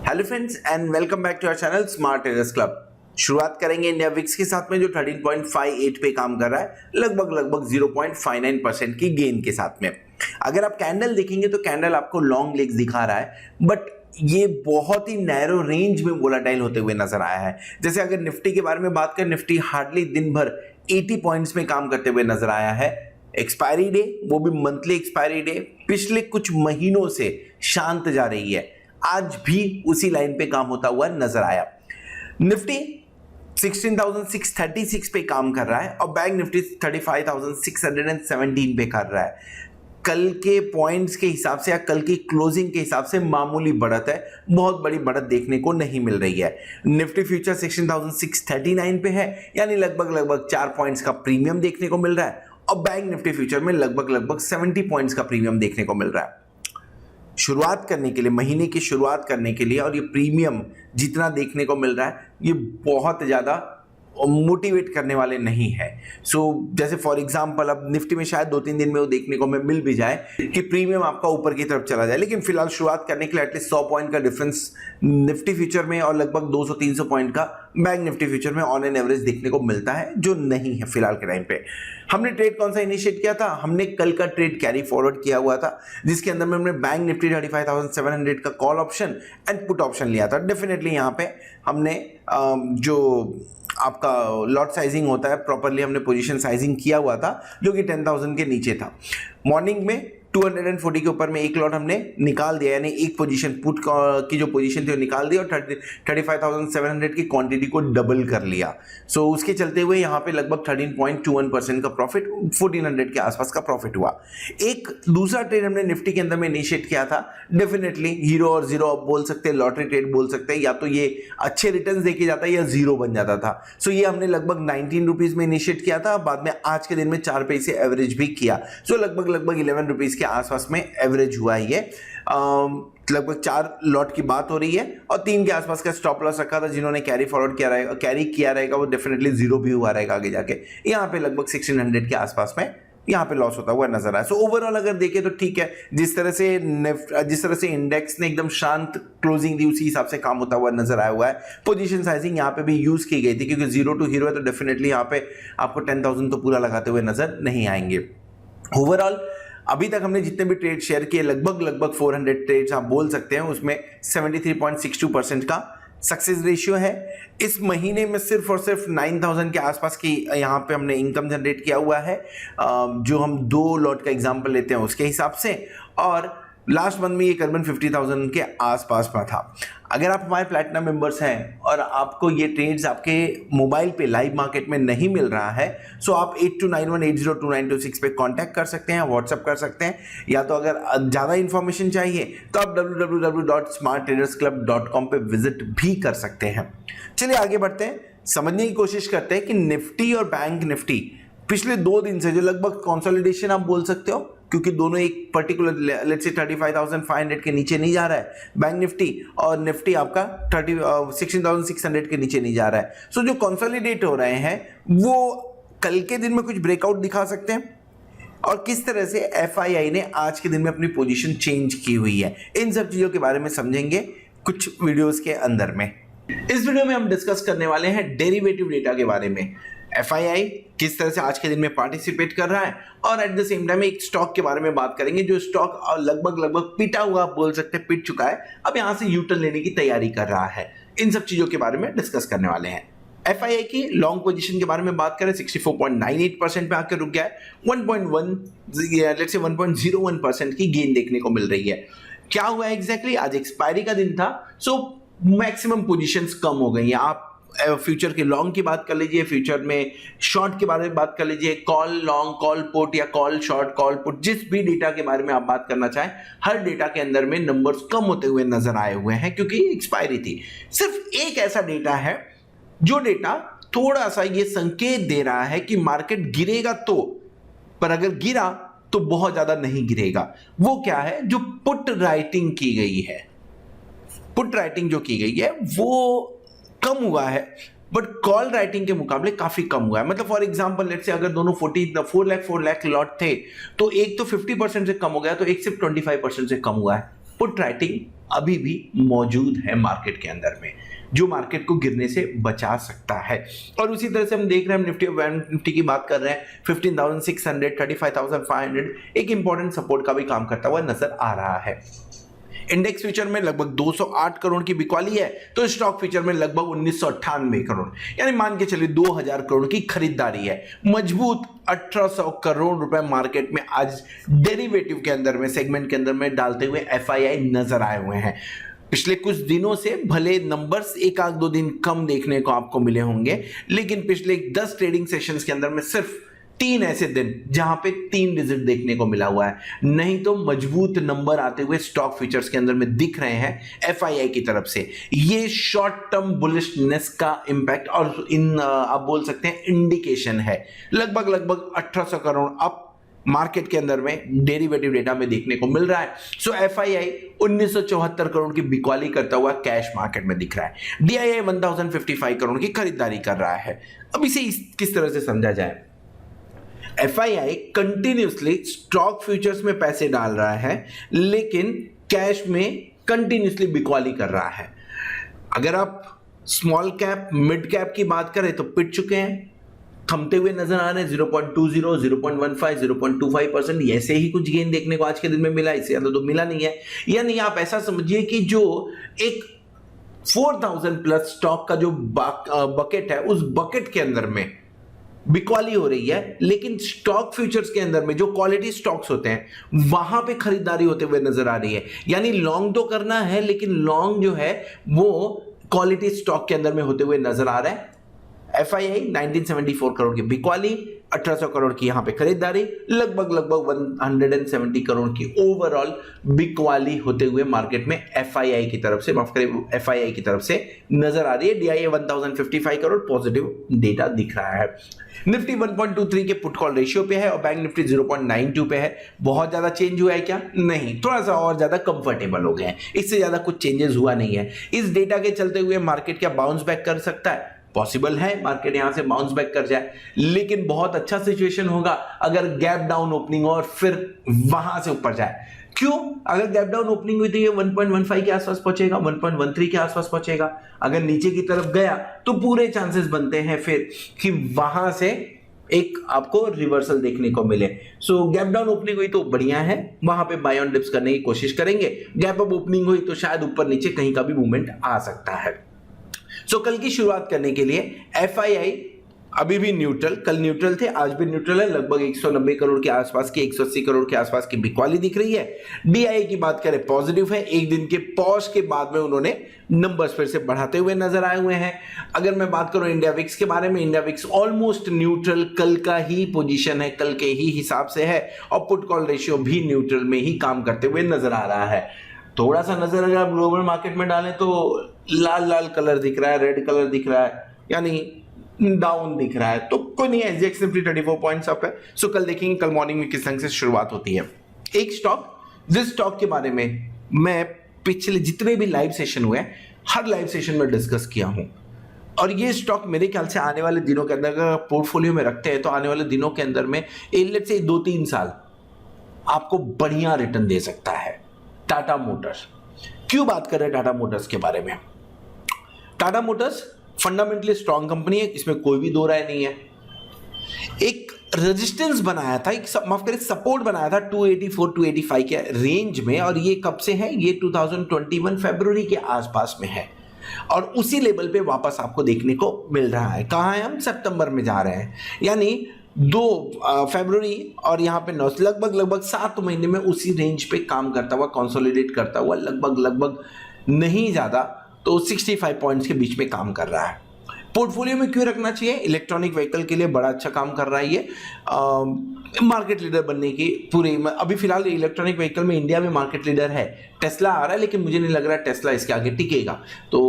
Hello friends and welcome back to our channel Smart Traders Club. शुरुआत करेंगे India VIX के साथ में जो 13.58 पे काम कर रहा है, लगभग 0.59% की गेन के साथ में। अगर आप कैंडल देखेंगे तो कैंडल आपको लॉन्ग लेग्स दिखा रहा है, बट ये बहुत ही नैरो रेंज में वोलेटाइल होते हुए नजर आया है। जैसे अगर निफ्टी के बारे में बात करें, निफ्टी हार्डली दिन भर 80 पॉइंट्स में काम करते हुए नजर आया है। एक्सपायरी डे, वो भी मंथली एक्सपायरी डे, पिछले कुछ महीनों से शांत जा रही है, आज भी उसी लाइन पे काम होता हुआ नजर आया। निफ्टी 16,636 पे काम कर रहा है और बैंक निफ्टी 35,617 पे कर रहा है। कल के पॉइंट्स के हिसाब से या कल की क्लोजिंग के हिसाब से मामूली बढ़त है, बहुत बड़ी बढ़त देखने को नहीं मिल रही है। निफ्टी फ्यूचर 16,639 पे है, यानी लगभग 4 पॉइंट्स का प्रीमियम देखने को मिल रहा है और बैंक निफ्टी फ्यूचर में लगभग 70 पॉइंट्स का प्रीमियम देखने को मिल रहा है। शुरुआत करने के लिए, महीने की शुरुआत करने के लिए, और ये प्रीमियम जितना देखने को मिल रहा है ये बहुत ज़्यादा मोटिवेट करने वाले नहीं है। जैसे फॉर एग्जांपल अब निफ्टी में शायद 2-3 दिन में वो देखने को हमें मिल भी जाए कि प्रीमियम आपका ऊपर की तरफ चला जाए, लेकिन फिलहाल शुरुआत करने के लिए एटलीस्ट 100 पॉइंट का डिफरेंस निफ्टी फ्यूचर में और लगभग 200-300 पॉइंट का बैंक निफ्टी फ्यूचर में ऑन एन एवरेज देखने को मिलता है, जो नहीं है फिलहाल के टाइम पे। हमने ट्रेड कौन सा इनिशिएट किया था? हमने कल का ट्रेड कैरी फॉरवर्ड किया हुआ था, जिसके अंदर में हमने बैंक निफ्टी 35,700 का call option and put option लिया था। डेफिनेटली यहाँ पे हमने जो आपका लॉट साइजिंग होता है, प्रॉपरली हमने पोजीशन साइजिंग किया हुआ था, जो कि 10,000 के नीचे था। मॉर्निंग में 240 के ऊपर में एक लॉट हमने निकाल दिया, यानी एक पोजीशन पुट की जो पोजीशन थी वो निकाल दी और 35,700 की क्वांटिटी को डबल कर लिया। उसके चलते हुए यहाँ पे लगभग 13.21% का प्रॉफिट, 1400 के आसपास का प्रॉफिट हुआ। एक दूसरा ट्रेड हमने निफ्टी के अंदर में इनिशिएट किया था, डेफिनेटली हीरो और जीरो आप बोल सकते हैं, लॉटरी ट्रेड बोल सकते हैं, या तो ये अच्छे रिटर्न देके जाता है या जीरो बन जाता था। ये हमने लगभग 19 रुपीज में इनिशिएट किया था, बाद में आज के दिन में 4 पैसे एवरेज भी किया। लगभग 11 रुपीज के आसपास में एवरेज हुआ है ये। लगभग 4 लॉट की बात हो रही है और 3 के आसपास का स्टॉप लॉस रखा था। जिन्होंने कैरी फॉरवर्ड किया रहेगा, कैरी किया रहेगा, वो डेफिनेटली जीरो भी हुआ रहेगा आगे जाके। यहाँ पे लगभग 1600 के आसपास में यहाँ पे लॉस होता हुआ नजर आया। ओवरऑल अगर देखें तो ठीक है, जिस तरह से इंडेक्स ने एकदम शांत क्लोजिंग दी, उसी हिसाब से काम होता हुआ नजर आया हुआ है। पोजीशन साइजिंग यहाँ पे भी यूज की गई थी, क्योंकि जीरो टू हीरो है तो डेफिनेटली यहाँ पे आपको 10,000 तो पूरा लगाते हुए नजर नहीं आएंगे। ओवरऑल अभी तक हमने जितने भी ट्रेड शेयर किए, लगभग 400 ट्रेड्स आप बोल सकते हैं, उसमें 73.62% का सक्सेस रेशियो है। इस महीने में सिर्फ और सिर्फ 9,000 के आसपास की यहाँ पे हमने इनकम जनरेट किया हुआ है, जो हम 2 लॉट का एग्जांपल लेते हैं उसके हिसाब से, और लास्ट मंथ में ये करीबन 50,000 के आसपास में था। अगर आप हमारे प्लैटिनम मेंबर्स हैं और आपको ये ट्रेड्स आपके मोबाइल पे लाइव मार्केट में नहीं मिल रहा है, आप 8291802926 पे कांटेक्ट कर सकते हैं, व्हाट्सएप कर सकते हैं, या तो अगर ज़्यादा इंफॉर्मेशन चाहिए तो आप www.smarttradersclub.com पे विजिट भी कर सकते हैं। चलिए आगे बढ़ते हैं, समझने की कोशिश करते हैं कि निफ्टी और बैंक निफ्टी पिछले 2 दिन से जो लगभग कंसोलिडेशन आप बोल सकते हो, क्योंकि दोनों एक पर्टिकुलर लेट्स से 35,500 के नीचे नहीं जा रहा है बैंक निफ्टी, और निफ्टी आपका 16,600 के नीचे नहीं जा रहा है। जो कंसोलिडेट हो रहे हैं वो कल के दिन में कुछ ब्रेकआउट दिखा सकते हैं, और किस तरह से एफआईआई ने आज के दिन में अपनी पोजीशन चेंज की हुई है, इन सब चीजों के बारे में समझेंगे कुछ वीडियोस के अंदर में। इस वीडियो में हम डिस्कस करने वाले हैं डेरिवेटिव डेटा के बारे में। एफआईआई किस तरह से आज के दिन में पार्टिसिपेट कर रहा है, और एट द सेम टाइम एक स्टॉक के बारे में बात करेंगे जो स्टॉक लगभग पिटा हुआ आप बोल सकते हैं, पिट चुका है, अब यहां से यूटर्न लेने की तैयारी कर रहा है। इन सब चीजों के बारे में डिस्कस करने वाले हैं। एफआईआई की लॉन्ग पोजीशन के बारे में बात करें, 64.98% पे आकर रुक गया है। 1.01% की गेन देखने को मिल रही है। क्या हुआ एग्जैक्टली? आज एक्सपायरी का दिन था, मैक्सिमम पोजीशंस कम हो गई हैं। आप फ्यूचर के लॉन्ग की बात कर लीजिए, फ्यूचर में शॉर्ट के बारे में बात कर लीजिए, कॉल लॉन्ग, कॉल पुट या कॉल शॉर्ट, कॉल पुट, जिस भी डेटा के बारे में आप बात करना चाहें, हर डेटा के अंदर में नंबर्स कम होते हुए नजर आए हुए हैं, क्योंकि एक्सपायरी थी। सिर्फ एक ऐसा डेटा है जो डेटा थोड़ा सा ये संकेत दे रहा है कि मार्केट गिरेगा पर अगर गिरा तो बहुत ज्यादा नहीं गिरेगा। वो क्या है? जो पुट राइटिंग की गई है, पुट राइटिंग जो की गई है वो कम हुआ है, बट कॉल राइटिंग के मुकाबले काफी कम हुआ है। मतलब फॉर एग्जांपल लेट्स से अगर दोनों 4 लाख लॉट थे, तो एक तो 50% से कम हो गया, तो एक सिर्फ 25% से कम हुआ है। पुट राइटिंग अभी भी मौजूद है मार्केट के अंदर में, जो मार्केट को गिरने से बचा सकता है। और उसी तरह से हम देख रहे हैं, निफ्टी और बैंक निफ्टी की बात कर रहे हैं, 15,600, 35,500 एक इंपॉर्टेंट सपोर्ट का भी काम करता हुआ नजर आ रहा है। इंडेक्स फ्यूचर में लगभग 208 करोड़ की बिकवाली है, तो स्टॉक फ्यूचर में लगभग 1998 करोड़, यानी मान के चलिए 2000 करोड़ की खरीदारी है। मजबूत 1800 करोड़ रुपए मार्केट में आज डेरिवेटिव के अंदर में, सेगमेंट के अंदर में डालते हुए एफआईआई नजर आए हुए हैं। पिछले कुछ दिनों से भले नंबर्स एक आध दो दिन कम देखने को आपको मिले होंगे, लेकिन पिछले 10 ट्रेडिंग सेशंस के अंदर में सिर्फ 3 ऐसे दिन जहां पे 3 डिजिट देखने को मिला हुआ है, नहीं तो मजबूत नंबर आते हुए स्टॉक फ्यूचर्स के अंदर में दिख रहे हैं एफआईआई की तरफ से। ये शॉर्ट टर्म बुलिशनेस का इंपैक्ट और आप बोल सकते हैं इंडिकेशन है। लगभग 1800 करोड़ अब मार्केट के अंदर में डेरिवेटिव डेटा में देखने को मिल रहा है। सो एफआईआई 1974 करोड़ की बिकवाली करता हुआ कैश मार्केट में दिख रहा है। डीआईआई 1055 करोड़ की खरीदारी कर रहा है। अब इसे किस तरह से समझा जाए? एफआईआई कंटिन्यूसली स्टॉक फ्यूचर्स में पैसे डाल रहा है, लेकिन कैश में कंटिन्यूसली बिकवाली कर रहा है। अगर आप स्मॉल कैप मिड कैप की बात करें तो पिट चुके हैं, थमते हुए नजर आ रहे हैं। 0.20, 0.15, 0.25% ऐसे ही कुछ गेन देखने को आज के दिन में मिला, इससे ज्यादा तो मिला नहीं है। यानी आप ऐसा समझिए कि जो एक 4000 प्लस स्टॉक का जो बकेट है, उस बकेट के अंदर में बिकवाली हो रही है, लेकिन स्टॉक फ्यूचर्स के अंदर में जो क्वालिटी स्टॉक्स होते हैं वहां पे खरीदारी होते हुए नजर आ रही है। यानी लॉन्ग तो करना है, लेकिन लॉन्ग जो है वो क्वालिटी स्टॉक के अंदर में होते हुए नजर आ रहा है। एफआईआई 1974 करोड़ की बिकवाली, 1800 करोड़ की यहां पे खरीदारी, लगभग 170 करोड़ की ओवरऑल बिकवाली होते हुए मार्केट में एफआईआई की तरफ से, माफ करें, एफआईआई की तरफ से नजर आ रही है। डीआईआई 1055 करोड़ पॉजिटिव डेटा दिख रहा है। निफ्टी 1.23 के पुट कॉल रेशियो पे है और बैंक निफ्टी 0.92 पे है। बहुत ज्यादा चेंज हुआ है क्या? नहीं, थोड़ा सा और ज्यादा कंफर्टेबल हो गए हैं, इससे ज्यादा कुछ चेंजेस हुआ नहीं है। इस डेटा के चलते हुए मार्केट क्या बाउंस बैक कर सकता है? पॉसिबल है मार्केट यहां से बाउंस बैक कर जाए, लेकिन बहुत अच्छा सिचुएशन होगा अगर गैप डाउन ओपनिंग और फिर वहां से ऊपर जाए। क्यों? अगर गैप डाउन ओपनिंग हुई तो ये 1.15 के आसपास पहुंचेगा, 1.13 के आसपास पहुंचेगा। अगर नीचे की तरफ गया तो पूरे चांसेस बनते हैं फिर कि वहां से एक आपको रिवर्सल देखने को मिले। सो गैप डाउन ओपनिंग हुई तो बढ़िया है, वहां पे बाय ऑन डिप्स करने की कोशिश करेंगे। गैप अप ओपनिंग हुई तो शायद ऊपर नीचे कहीं का भी मूवमेंट आ सकता है। सो कल की शुरुआत करने के लिए एफआईआई अभी भी न्यूट्रल, कल न्यूट्रल थे, आज भी न्यूट्रल है। लगभग 190 करोड़ के आसपास की, 180 करोड़ के आसपास की बिकवाली दिख रही है। डीआईआई की बात करें पॉजिटिव है, एक दिन के पॉज के बाद में उन्होंने नंबर्स फिर से बढ़ाते हुए नजर आए हुए हैं। अगर मैं बात करूं इंडिया विक्स के बारे में, इंडिया विक्स ऑलमोस्ट न्यूट्रल, कल का ही पोजीशन है, कल के ही हिसाब से है, और पुट कॉल रेशियो भी न्यूट्रल में ही काम करते हुए नजर आ रहा है। थोड़ा सा नजर अगर आप ग्लोबल मार्केट में डालें तो लाल लाल कलर दिख रहा है, रेड कलर दिख रहा है, यानी डाउन दिख रहा है। तो कोई नहीं है, एसजीएक्स निफ्टी 34 पॉइंट्स अप है। सो कल देखेंगे कल मॉर्निंग में किस ढंग से शुरुआत होती है। एक स्टॉक, जिस स्टॉक के बारे में मैं पिछले जितने भी लाइव सेशन हुए हर लाइव सेशन में डिस्कस किया हूं, और ये स्टॉक मेरे ख्याल से आने वाले दिनों के अंदर अगर पोर्टफोलियो में रखते हैं तो आने वाले दिनों के अंदर में लेट्स से 2-3 साल आपको बढ़िया रिटर्न दे सकता है। टाटा मोटर्स, क्यों बात कर रहे हैं टाटा मोटर्स के बारे में? Tata Motors fundamentally strong company है, इसमें कोई भी दो राय नहीं है। एक रेजिस्टेंस बनाया था, एक माफ करें सपोर्ट बनाया था 284-285 के रेंज में, और ये कब से है? ये 2021 फरवरी के आसपास में है, और उसी लेवल पे वापस आपको देखने को मिल रहा है। कहां है हम? सितंबर में जा रहे हैं, यानी 2 फरवरी और यहाँ पे 9, लगभग 7 महीने में उसी रेंज पे काम करता हुआ, कंसोलिडेट करता हुआ, लगभग नहीं ज्यादा तो 65 पॉइंट्स के बीच में काम कर रहा है। पोर्टफोलियो में क्यों रखना चाहिए? इलेक्ट्रॉनिक व्हीकल के लिए बड़ा अच्छा काम कर रहा है ये, मार्केट लीडर बनने की पूरे, अभी फिलहाल इलेक्ट्रॉनिक व्हीकल में इंडिया में मार्केट लीडर है। टेस्ला आ रहा है, लेकिन मुझे नहीं लग रहा है टेस्ला इसके आगे टिकेगा। तो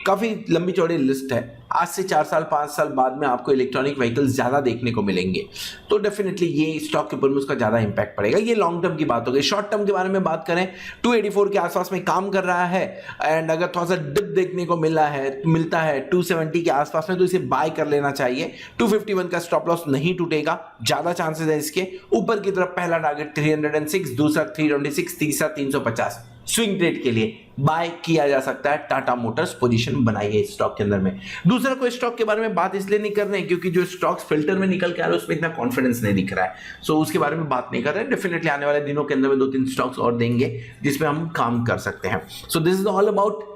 काफी लंबी चौड़ी लिस्ट है, आज से 4 साल 5 साल बाद में आपको इलेक्ट्रॉनिक व्हीकल्स ज्यादा देखने को मिलेंगे, तो डेफिनेटली ये स्टॉक के ऊपर में उसका ज्यादा इंपैक्ट पड़ेगा। ये लॉन्ग टर्म की बात हो गई। शॉर्ट टर्म के बारे में बात करें, 284 के आसपास में काम कर रहा है, एंड अगर थोड़ा सा डिप देखने को मिलता है 270 के आसपास में, तो इसे बाय कर लेना चाहिए। 251 का स्टॉप लॉस नहीं टूटेगा, ज्यादा चांसेस है इसके। ऊपर की तरफ पहला टारगेट 306, दूसरा 326, तीसरा 350 स्विंग ट्रेड के लिए बाय किया जा सकता है। टाटा मोटर्स पोजीशन बनाई है इस स्टॉक के अंदर में। दूसरा कोई स्टॉक के बारे में बात इसलिए नहीं कर रहे हैं क्योंकि जो स्टॉक्स फिल्टर में निकल के आ रहे हैं उसमें इतना कॉन्फिडेंस नहीं दिख रहा है, सो उसके बारे में बात नहीं कर रहे हैं। डेफिनेटली आने वाले दिनों के अंदर में 2-3 स्टॉक्स और देंगे जिसमें हम काम कर सकते हैं। So this is all about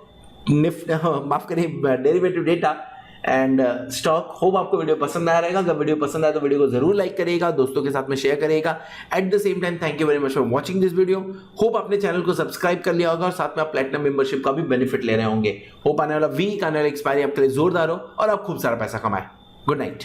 माफ करिए derivative data and stock. Hope आपको वीडियो पसंद आया रहेगा। अगर वीडियो पसंद आया तो वीडियो को जरूर लाइक करिएगा, दोस्तों के साथ में शेयर करिएगा। At the same time thank you very much for watching this video. Hope आपने चैनल को सब्सक्राइब कर लिया होगा और साथ में आप प्लैटिनम मेंबरशिप का भी बेनिफिट ले रहे होंगे। होप आने वाला वीक, आने वाला एक्सपायरी आपके लिए जोरदार हो और आप खूब सारा पैसा कमाएं। Good night.